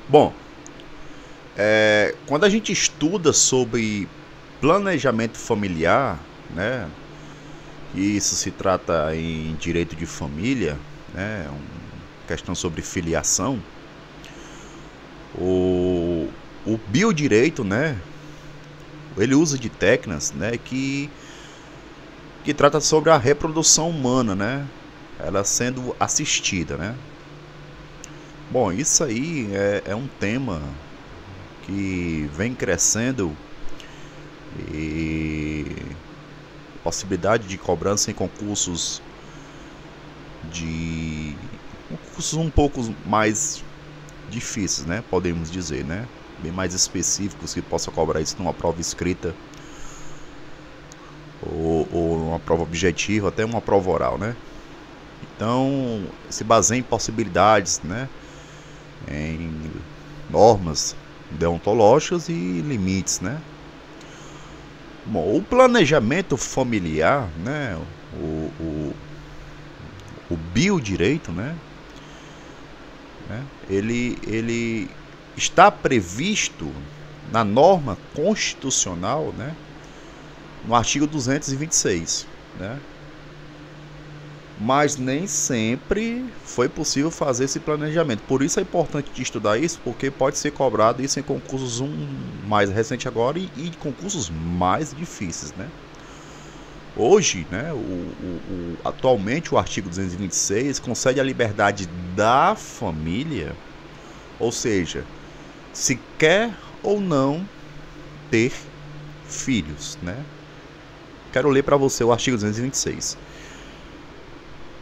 Bom, quando a gente estuda sobre planejamento familiar, né, e isso se trata em direito de família, né, questão sobre filiação, o, o biodireito, né, ele usa de técnicas, né, que trata sobre a reprodução humana, né, ela sendo assistida, né. Bom, isso aí é um tema que vem crescendo e possibilidade de cobrança em de concursos um pouco mais difíceis, né? Podemos dizer, né? Bem mais específicos que possa cobrar isso numa prova escrita ou uma prova objetiva, até uma prova oral, né? Então, se baseia em possibilidades, né? Em normas deontológicas e limites, né? Bom, o planejamento familiar, né? O, o, o biodireito, né? Ele está previsto na norma constitucional, né? No artigo 226, né? Mas nem sempre foi possível fazer esse planejamento. Por isso é importante de estudar isso, porque pode ser cobrado isso em concursos mais recente agora e concursos mais difíceis, né? Hoje, né, atualmente o artigo 226 concede a liberdade da família, ou seja, se quer ou não ter filhos, né? Quero ler para você o artigo 226.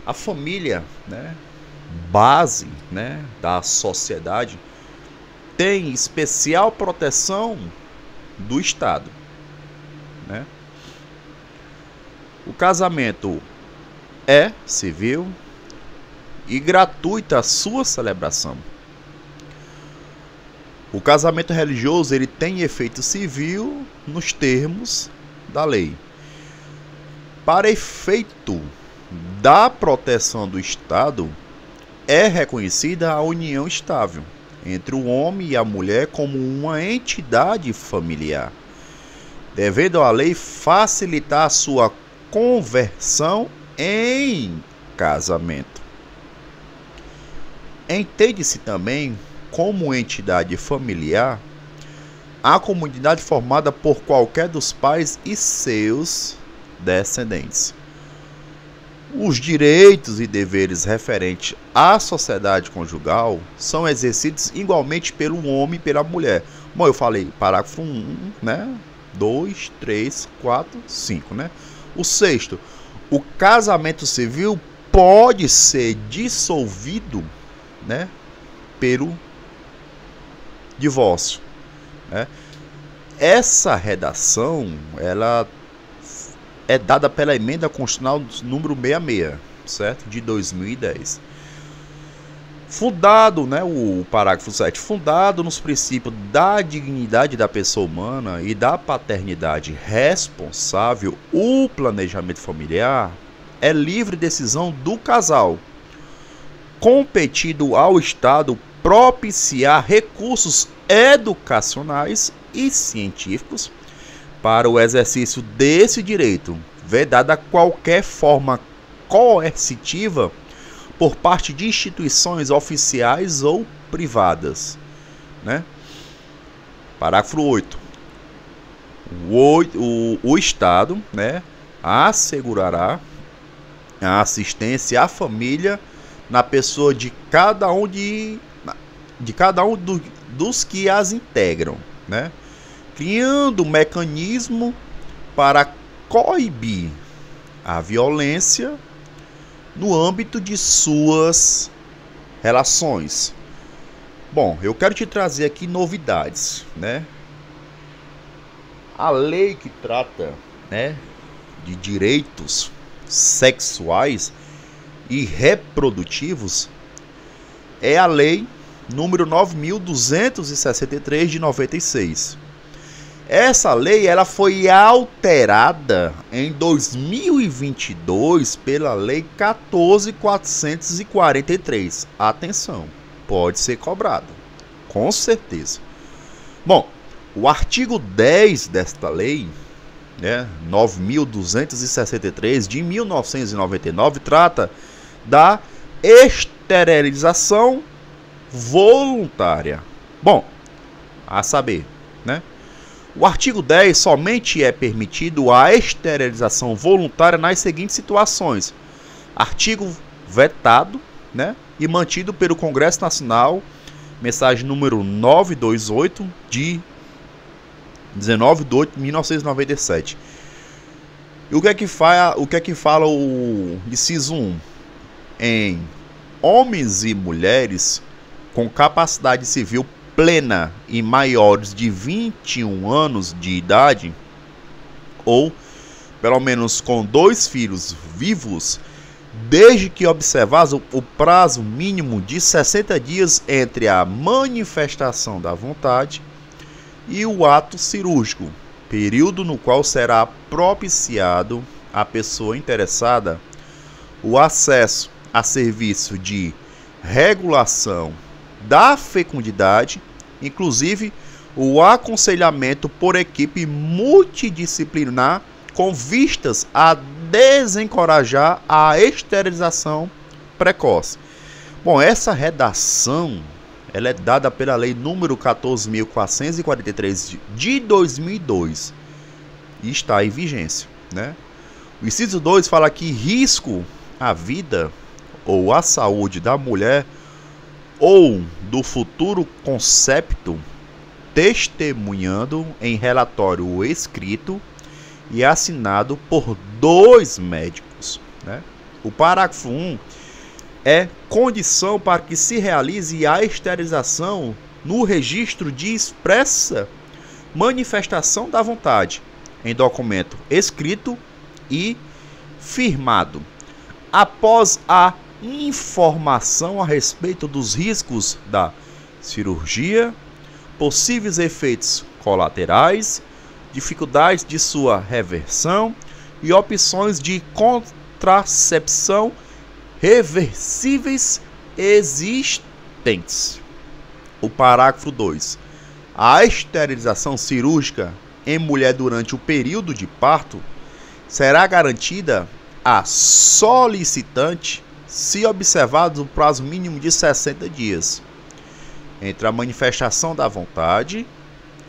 A família, né, base, né, da sociedade, tem especial proteção do Estado, né? O casamento é civil e gratuita a sua celebração. O casamento religioso ele tem efeito civil nos termos da lei. Para efeito da proteção do Estado, é reconhecida a união estável entre o homem e a mulher como uma entidade familiar, devendo a lei facilitar a sua conversão em casamento. Entende-se também como entidade familiar a comunidade formada por qualquer dos pais e seus descendentes. Os direitos e deveres referentes à sociedade conjugal são exercidos igualmente pelo homem e pela mulher. Bom, eu falei parágrafo 1, né? 2, 3, 4, 5, né? O sexto, o casamento civil pode ser dissolvido, né, pelo divórcio, né? Essa redação, ela é dada pela emenda constitucional número 66, certo? De 2010. Fundado, né, o parágrafo 7, fundado nos princípios da dignidade da pessoa humana e da paternidade responsável, o planejamento familiar é livre decisão do casal, competindo ao Estado propiciar recursos educacionais e científicos para o exercício desse direito, vedada qualquer forma coercitiva por parte de instituições oficiais ou privadas, né? Parágrafo 8. O Estado, né, assegurará a assistência à família na pessoa de cada um dos que as integram, né? Criando um mecanismo para coibir a violência no âmbito de suas relações. Bom, eu quero te trazer aqui novidades, né? A lei que trata, né, de direitos sexuais e reprodutivos é a lei número 9.263 de 96. Essa lei ela foi alterada em 2022 pela lei 14.443. Atenção, pode ser cobrado. Com certeza. Bom, o artigo 10 desta lei, né, 9.263 de 1999, trata da esterilização voluntária. Bom, a saber, né? O artigo 10 somente é permitido a esterilização voluntária nas seguintes situações: artigo vetado, né, e mantido pelo Congresso Nacional, mensagem número 928 de 19 de 8 de 1997. E o que é que fala o inciso 1? Em homens e mulheres com capacidade civil plena e maiores de 21 anos de idade, ou pelo menos com 2 filhos vivos, desde que observasse o prazo mínimo de 60 dias entre a manifestação da vontade e o ato cirúrgico, período no qual será propiciado à pessoa interessada o acesso a serviço de regulação da fecundidade, inclusive o aconselhamento por equipe multidisciplinar com vistas a desencorajar a esterilização precoce. Bom, essa redação ela é dada pela lei número 14.443 de 2002 e está em vigência, né? O inciso 2 fala que risco à vida ou à saúde da mulher ou do futuro concepto, testemunhando em relatório escrito e assinado por 2 médicos, né? O parágrafo 1 é condição para que se realize a esterilização no registro de expressa manifestação da vontade, em documento escrito e firmado, após a informação a respeito dos riscos da cirurgia, possíveis efeitos colaterais, dificuldades de sua reversão e opções de contracepção reversíveis existentes. O parágrafo 2. A esterilização cirúrgica em mulher durante o período de parto será garantida a solicitante se observado o prazo mínimo de 60 dias entre a manifestação da vontade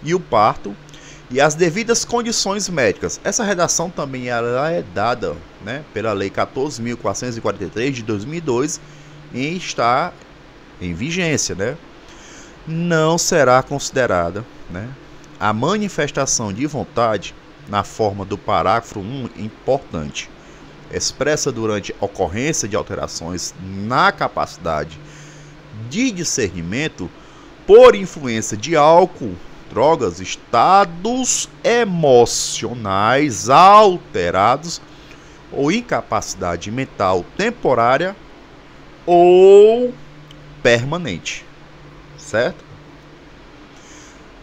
e o parto e as devidas condições médicas. Essa redação também ela é dada, né, pela lei 14.443 de 2002 e está em vigência, né? Não será considerada, né, a manifestação de vontade na forma do parágrafo 1 importante, expressa durante ocorrência de alterações na capacidade de discernimento por influência de álcool, drogas, estados emocionais alterados ou incapacidade mental temporária ou permanente, certo?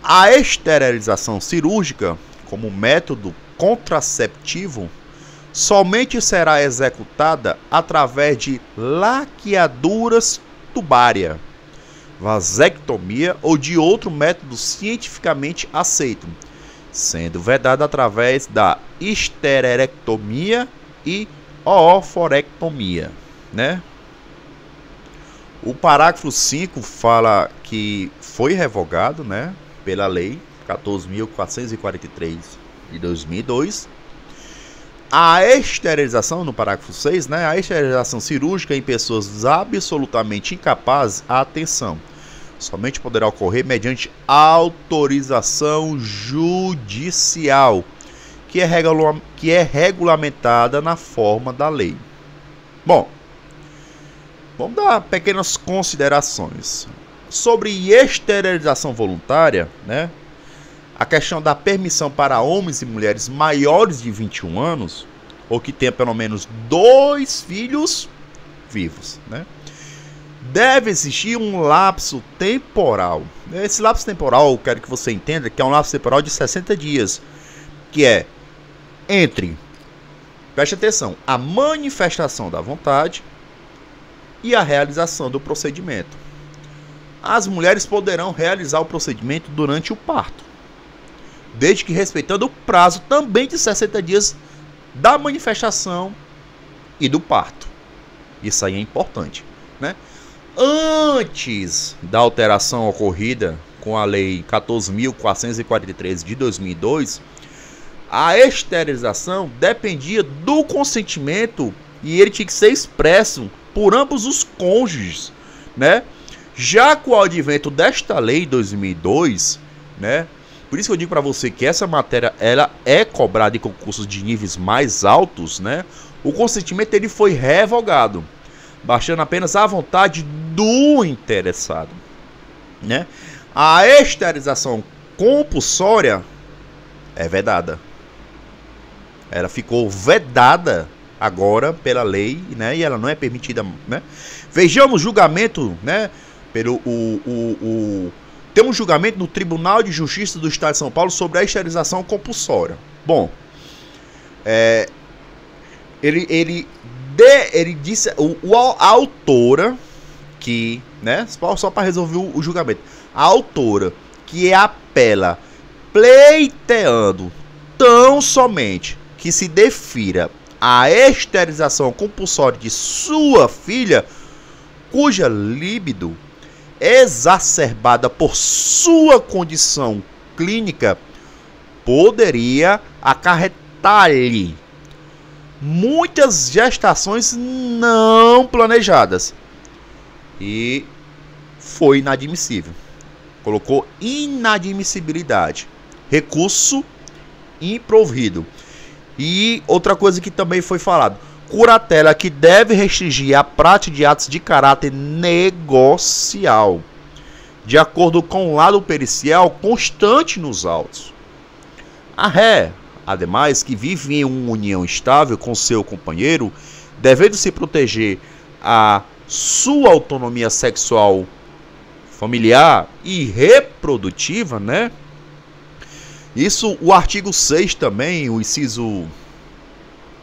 A esterilização cirúrgica, como método contraceptivo, somente será executada através de laqueaduras tubária, vasectomia ou de outro método cientificamente aceito, sendo vedada através da histerectomia e ooforectomia, né? O parágrafo 5 fala que foi revogado, né, pela lei 14.443 de 2002. A esterilização, no parágrafo 6, né, a esterilização cirúrgica em pessoas absolutamente incapazes, atenção, somente poderá ocorrer mediante autorização judicial, que é regulamentada na forma da lei. Bom, vamos dar pequenas considerações sobre esterilização voluntária, né? A questão da permissão para homens e mulheres maiores de 21 anos, ou que tenham pelo menos 2 filhos vivos, né? Deve existir um lapso temporal. Esse lapso temporal, eu quero que você entenda que é um lapso temporal de 60 dias, que é entre, preste atenção, a manifestação da vontade e a realização do procedimento. as mulheres poderão realizar o procedimento durante o parto, desde que respeitando o prazo também de 60 dias da manifestação e do parto. Isso aí é importante, né? Antes da alteração ocorrida com a Lei 14.443 de 2002, a esterilização dependia do consentimento e ele tinha que ser expresso por ambos os cônjuges, né? Já com o advento desta lei em 2002, né? Por isso que eu digo para você que essa matéria ela é cobrada em concursos de níveis mais altos, né? O consentimento ele foi revogado, baixando apenas a vontade do interessado, né? A esterilização compulsória é vedada. Ela ficou vedada agora pela lei, né? E ela não é permitida, né? Vejamos julgamento, né? Tem um julgamento no Tribunal de Justiça do Estado de São Paulo sobre a esterilização compulsória. Bom, ele disse, a autora que, né, só para resolver o julgamento, a autora que apela pleiteando tão somente que se defira a esterilização compulsória de sua filha, cuja libido exacerbada por sua condição clínica poderia acarretar-lhe muitas gestações não planejadas, e foi inadmissível. Colocou inadmissibilidade, recurso improvido. E outra coisa que também foi falado, curatela que deve restringir a prática de atos de caráter negocial, de acordo com o lado pericial constante nos autos. A ré, ademais, que vive em uma união estável com seu companheiro, devendo se proteger a sua autonomia sexual, familiar e reprodutiva, né? Isso, o artigo 6 também, o inciso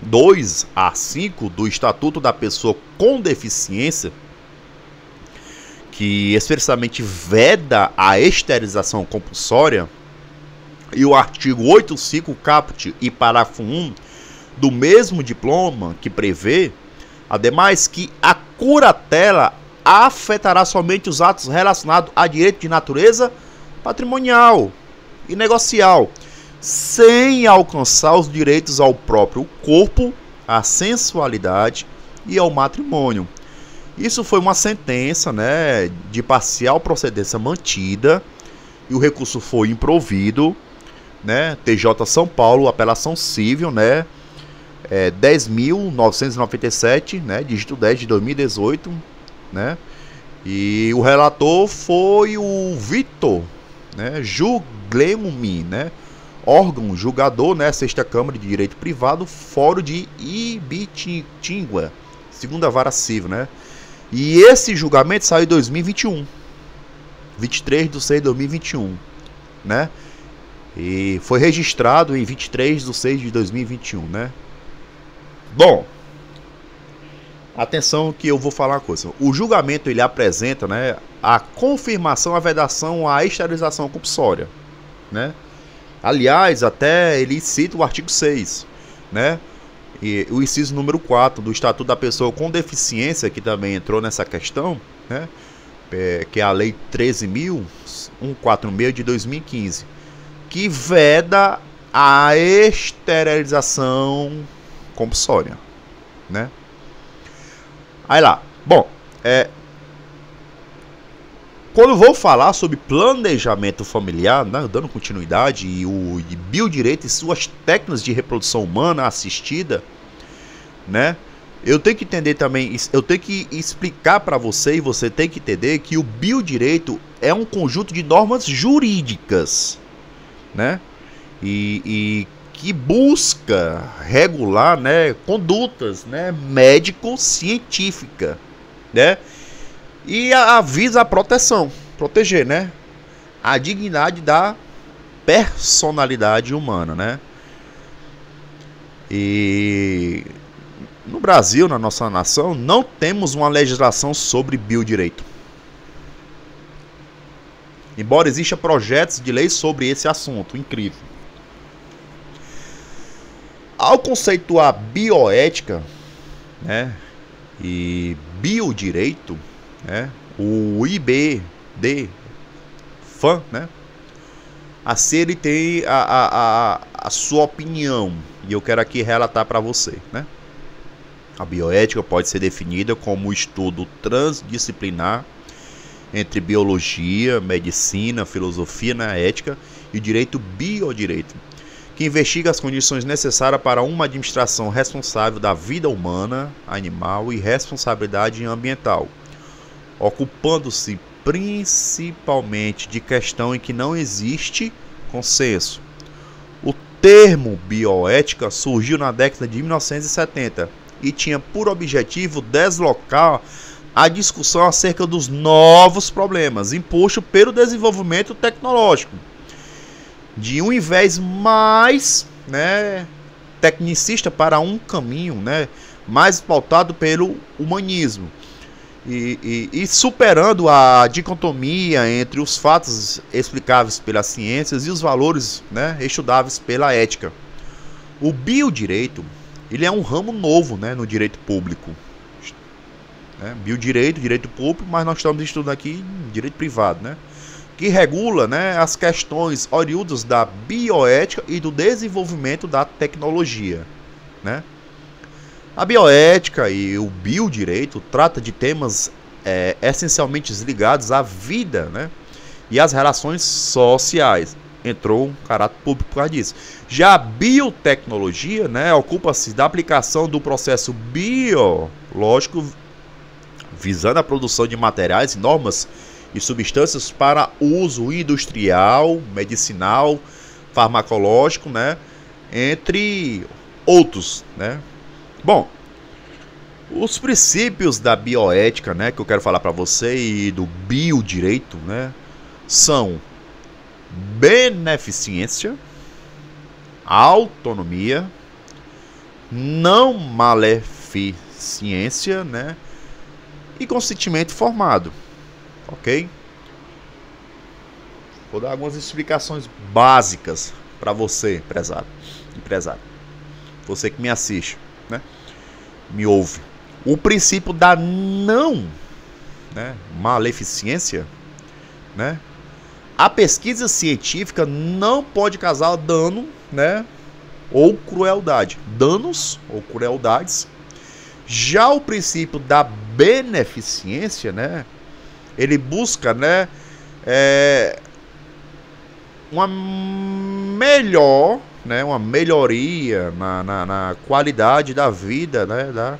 2 a 5 do Estatuto da Pessoa com Deficiência, que expressamente veda a esterilização compulsória, e o artigo 8.5 caput e parágrafo 1 do mesmo diploma, que prevê, ademais, que a curatela afetará somente os atos relacionados a direito de natureza patrimonial e negocial, sem alcançar os direitos ao próprio corpo, à sensualidade e ao matrimônio. Isso foi uma sentença, né, de parcial procedência mantida, e o recurso foi improvido, né, TJ São Paulo, apelação civil, né, 10.997, né, dígito 10 de 2018, né, e o relator foi o Vitor, né, Juglemi, né, órgão julgador, né, Sexta Câmara de Direito Privado, Fórum de Ibitinga, segunda vara civil, né, e esse julgamento saiu em 2021, 23/6/2021, né, e foi registrado em 23/6/2021, né. Bom, atenção que eu vou falar uma coisa. O julgamento ele apresenta, né, a confirmação, a vedação, a esterilização compulsória, né. Aliás, até ele cita o artigo 6, né, e o inciso número 4 do Estatuto da Pessoa com Deficiência, que também entrou nessa questão, né, que é a Lei 13.146 de 2015, que veda a esterilização compulsória, né. Aí lá, bom, quando eu vou falar sobre planejamento familiar, né, dando continuidade, e o biodireito e suas técnicas de reprodução humana assistida, né, eu tenho que entender também, eu tenho que explicar para você, e você tem que entender que o biodireito é um conjunto de normas jurídicas, né, e que busca regular, né, condutas, né, médico-científica, né, e avisa a proteção, proteger, né, a dignidade da personalidade humana, né. E no Brasil, na nossa nação, não temos uma legislação sobre biodireito. embora existam projetos de lei sobre esse assunto. Incrível. Ao conceituar bioética, né, e biodireito, né, o IBD, FAM, né, assim ele tem a sua opinião, e eu quero aqui relatar para você, né? A bioética pode ser definida como o estudo transdisciplinar entre biologia, medicina, filosofia na ética e o direito biodireito, que investiga as condições necessárias para uma administração responsável da vida humana, animal e responsabilidade ambiental, ocupando-se principalmente de questão em que não existe consenso. O termo bioética surgiu na década de 1970 e tinha por objetivo deslocar a discussão acerca dos novos problemas impostos pelo desenvolvimento tecnológico, de um viés mais, né, tecnicista para um caminho, né, mais pautado pelo humanismo e superando a dicotomia entre os fatos explicáveis pelas ciências e os valores, né, estudáveis pela ética. O biodireito, ele é um ramo novo, né, no direito público, né, biodireito, direito público, mas nós estamos estudando aqui direito privado, né, que regula, né, as questões oriundas da bioética e do desenvolvimento da tecnologia, né. A bioética e o biodireito trata de temas essencialmente ligados à vida, né, e às relações sociais. Entrou um caráter público por causa disso. Já a biotecnologia, né, ocupa-se da aplicação do processo biológico visando a produção de materiais, normas e substâncias para uso industrial, medicinal, farmacológico, né, entre outros, né. Bom, os princípios da bioética, né, que eu quero falar para você e do biodireito, né, são beneficência, autonomia, não maleficência, né, e consentimento informado, ok? Vou dar algumas explicações básicas para você, empresário, você que me assiste, né, me ouve. O princípio da não, né, maleficência, né, a pesquisa científica não pode causar dano, né, ou crueldade, danos ou crueldades. Já o princípio da beneficência, né, ele busca, né, uma melhor, né, uma melhoria na qualidade da vida, né,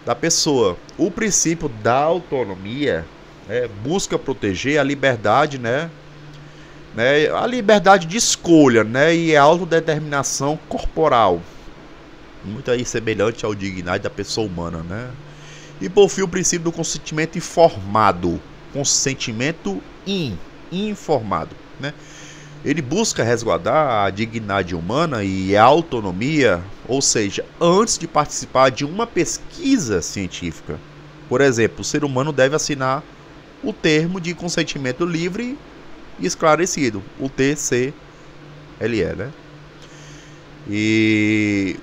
da pessoa. O princípio da autonomia, né, busca proteger a liberdade, né, a liberdade de escolha, né, e a autodeterminação corporal, muito aí semelhante ao dignidade da pessoa humana, né. E por fim o princípio do consentimento informado, consentimento informado, né. Ele busca resguardar a dignidade humana e a autonomia, ou seja, antes de participar de uma pesquisa científica. Por exemplo, o ser humano deve assinar o termo de consentimento livre e esclarecido, o TCLE, né? E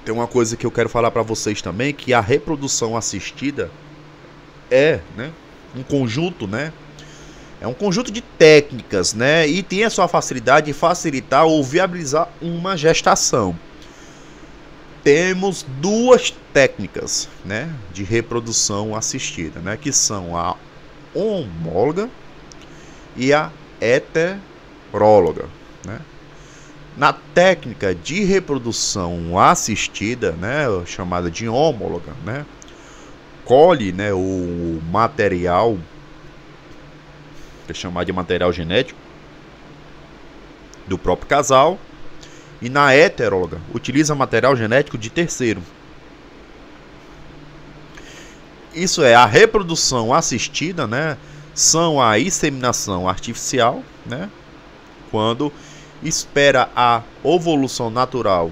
tem uma coisa que eu quero falar para vocês também, que a reprodução assistida é, né, um conjunto, né? É um conjunto de técnicas, né? E tem a sua facilidade de facilitar ou viabilizar uma gestação. Temos duas técnicas, né, de reprodução assistida, né, que são a homóloga e a heteróloga, né? Na técnica de reprodução assistida, né, chamada de homóloga, né, colhe, né, o material, que é chamado de material genético do próprio casal, e na heteróloga utiliza material genético de terceiro. Isso é a reprodução assistida, né, são a inseminação artificial, né, quando espera a ovulação natural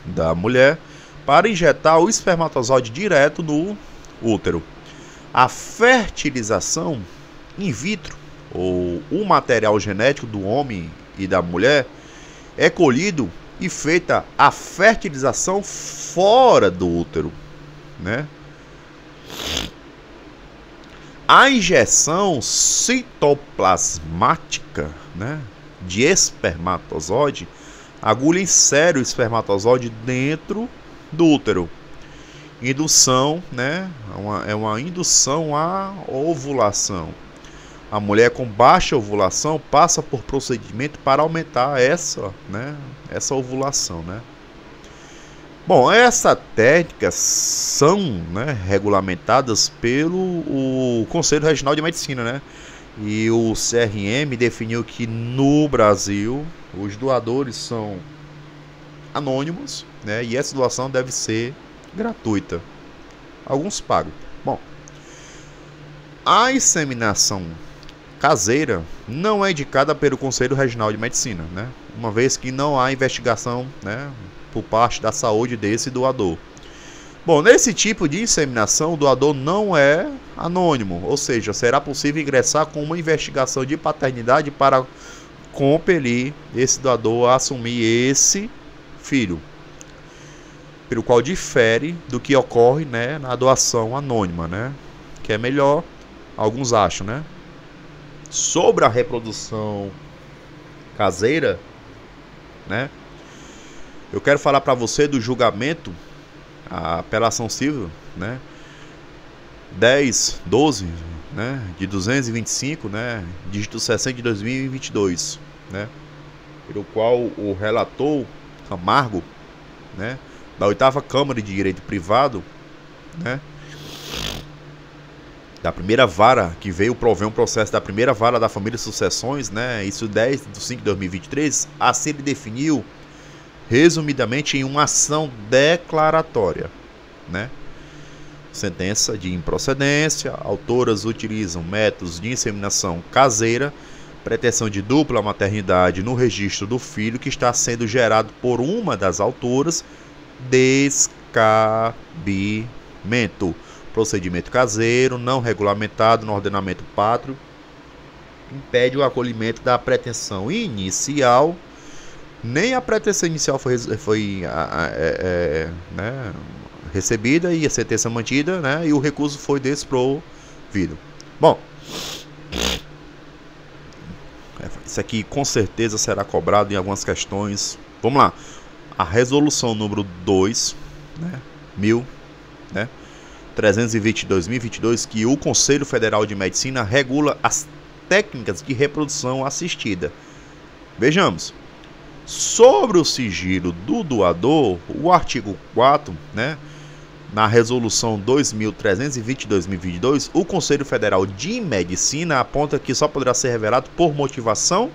da mulher para injetar o espermatozoide direto no útero. A fertilização, in vitro, ou o material genético do homem e da mulher, é colhido e feita a fertilização fora do útero, né? A injeção citoplasmática, né, de espermatozoide agulha insere o espermatozoide dentro do útero. Indução, né, é uma indução à ovulação. A mulher com baixa ovulação passa por procedimento para aumentar essa ovulação, né? Bom, essas técnicas são, né, regulamentadas pelo Conselho Regional de Medicina, né? E o CRM definiu que no Brasil os doadores são anônimos, né? E essa doação deve ser gratuita. Alguns pagam. Bom, a inseminação caseira não é indicada pelo Conselho Regional de Medicina, né? Uma vez que não há investigação, né, por parte da saúde desse doador. Bom, nesse tipo de inseminação, o doador não é anônimo, ou seja, será possível ingressar com uma investigação de paternidade para compelir esse doador a assumir esse filho, pelo qual difere do que ocorre, né, na doação anônima, né, que é melhor, alguns acham, né? Sobre a reprodução caseira, né, eu quero falar para você do julgamento, a apelação civil, né, 1012, né, de 225, né, dígito 60 de 2022, né, pelo qual o relator Camargo, né, da 8ª Câmara de Direito Privado, né, da primeira vara, que veio prover um processo da primeira vara da família Sucessões, né, isso 10/5/2023, assim ele definiu resumidamente em uma ação declaratória, né? Sentença de improcedência, autoras utilizam métodos de inseminação caseira, pretensão de dupla maternidade no registro do filho que está sendo gerado por uma das autoras, descabimento. Procedimento caseiro, não regulamentado no ordenamento pátrio, impede o acolhimento da pretensão inicial. Nem a pretensão inicial foi né, recebida e a sentença mantida, né, e o recurso foi desprovido. Bom, isso aqui com certeza será cobrado em algumas questões. Vamos lá. A resolução número 2, né, 320/2022, que o Conselho Federal de Medicina regula as técnicas de reprodução assistida. Vejamos. Sobre o sigilo do doador, o artigo 4, né, na resolução 2320/2022, o Conselho Federal de Medicina aponta que só poderá ser revelado por motivação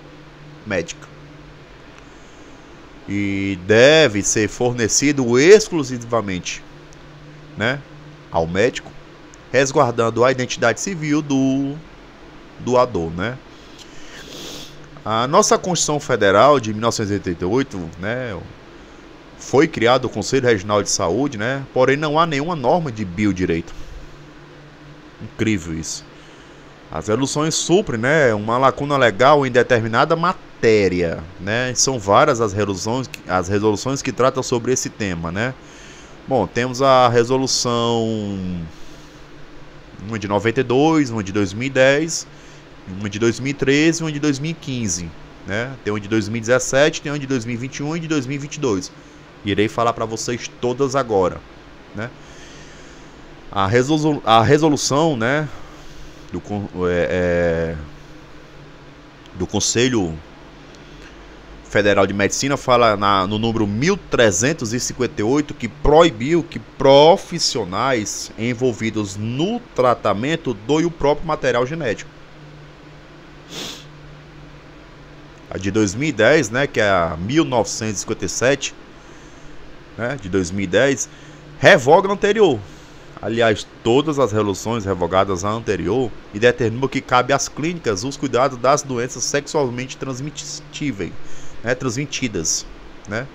médica. E deve ser fornecido exclusivamente, né, ao médico, resguardando a identidade civil do doador, né? A nossa Constituição Federal de 1988, né, foi criado o Conselho Regional de Saúde, né, porém não há nenhuma norma de biodireito. Incrível isso. As resoluções suprem, né, uma lacuna legal em determinada matéria, né? São várias as resoluções que tratam sobre esse tema, né? Bom, temos a resolução, uma de 92, uma de 2010, uma de 2013 e uma de 2015, né? Tem uma de 2017, tem uma de 2021 e de 2022. Irei falar para vocês todas agora, né? A resolução, né, do Conselho Federal de Medicina fala no número 1358 que proibiu que profissionais envolvidos no tratamento doem o próprio material genético. A de 2010, né, que é a 1957, né, de 2010, revoga a anterior. Aliás, todas as resoluções revogadas à anterior e determinam que cabe às clínicas os cuidados das doenças sexualmente transmissíveis, né, transmitidas, né?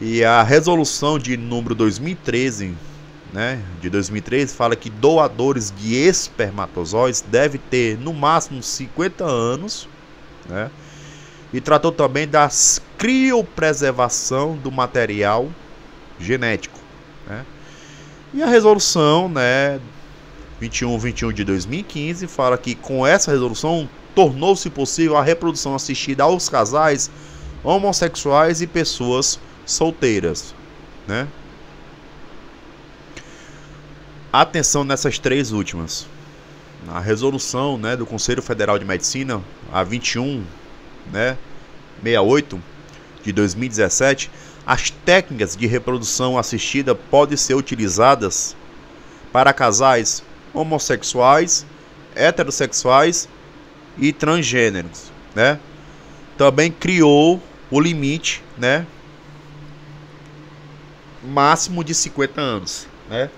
E a resolução de número 2013 né, de 2013, fala que doadores de espermatozoides devem ter no máximo 50 anos, né, e tratou também da criopreservação do material genético, né. E a resolução, né, 2121 de 2015 fala que com essa resolução tornou-se possível a reprodução assistida aos casais homossexuais e pessoas solteiras, né? Atenção nessas três últimas. A resolução, né, do Conselho Federal de Medicina, a 21, né, 68 de 2017, as técnicas de reprodução assistida podem ser utilizadas para casais homossexuais, heterossexuais e transgêneros, né? Também criou o limite, né, máximo de 50 anos, né,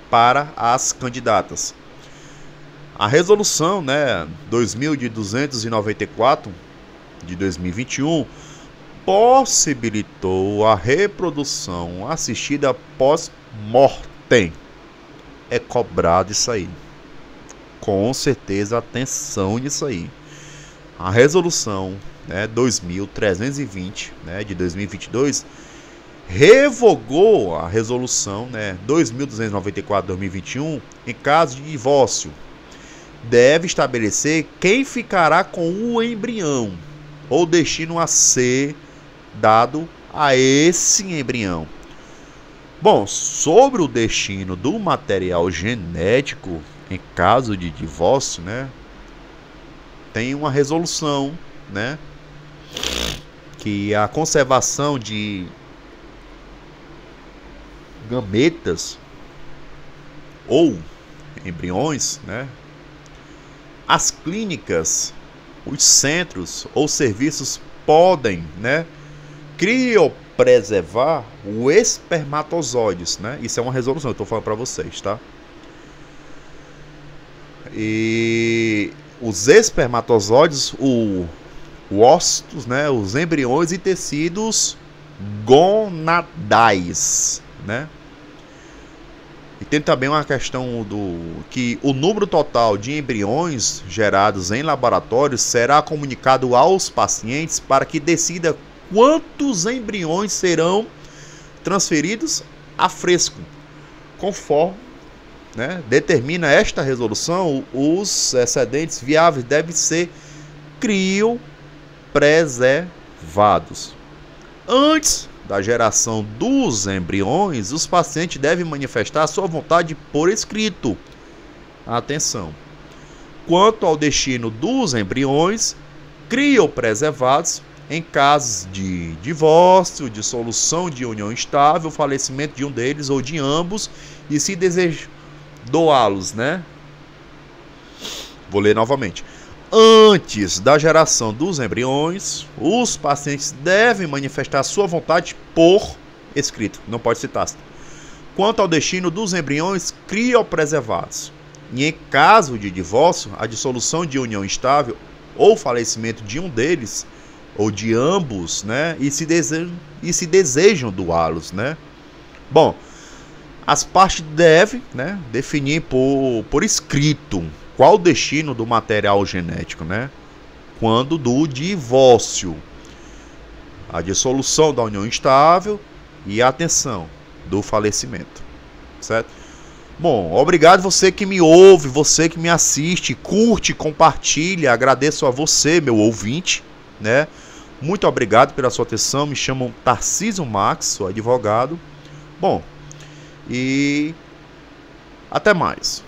para as candidatas. A resolução, né, 2294 de 2021 possibilitou a reprodução assistida pós-mortem. É cobrado isso aí. Com certeza, atenção nisso aí. A resolução, né, 2320, né, de 2022 revogou a resolução, né, 2294 de 2021 em caso de divórcio. Deve estabelecer quem ficará com o embrião ou destino a ser dado a esse embrião. Bom, sobre o destino do material genético em caso de divórcio, né, tem uma resolução, né, que a conservação de gametas ou embriões, né, as clínicas, os centros ou serviços podem, né, criopreservar o espermatozoides, né? Isso é uma resolução, eu estou falando para vocês, tá? E os espermatozoides, os ócitos, né, os embriões e tecidos gonadais, né? E tem também uma questão do que o número total de embriões gerados em laboratórios será comunicado aos pacientes para que decida quantos embriões serão transferidos a fresco, conforme, né, determina esta resolução. Os excedentes viáveis devem ser criopreservados. Antes da geração dos embriões, os pacientes devem manifestar sua vontade por escrito. Atenção. Quanto ao destino dos embriões criopreservados, em casos de divórcio, dissolução de união estável, falecimento de um deles ou de ambos, e se deseja doá-los, né? Vou ler novamente. Antes da geração dos embriões, os pacientes devem manifestar sua vontade por escrito, não pode ser tácito. Quanto ao destino dos embriões criopreservados, e em caso de divórcio, a dissolução de união estável ou falecimento de um deles ou de ambos, né, e se desejam doá-los, né? Bom, as partes devem, né, definir por escrito qual o destino do material genético, né, quando do divórcio, a dissolução da união estável e a atenção do falecimento, certo? Bom, obrigado você que me ouve, você que me assiste, curte, compartilha, agradeço a você, meu ouvinte, né? Muito obrigado pela sua atenção, me chamam Tarcísio Max, sou advogado. Bom, e até mais.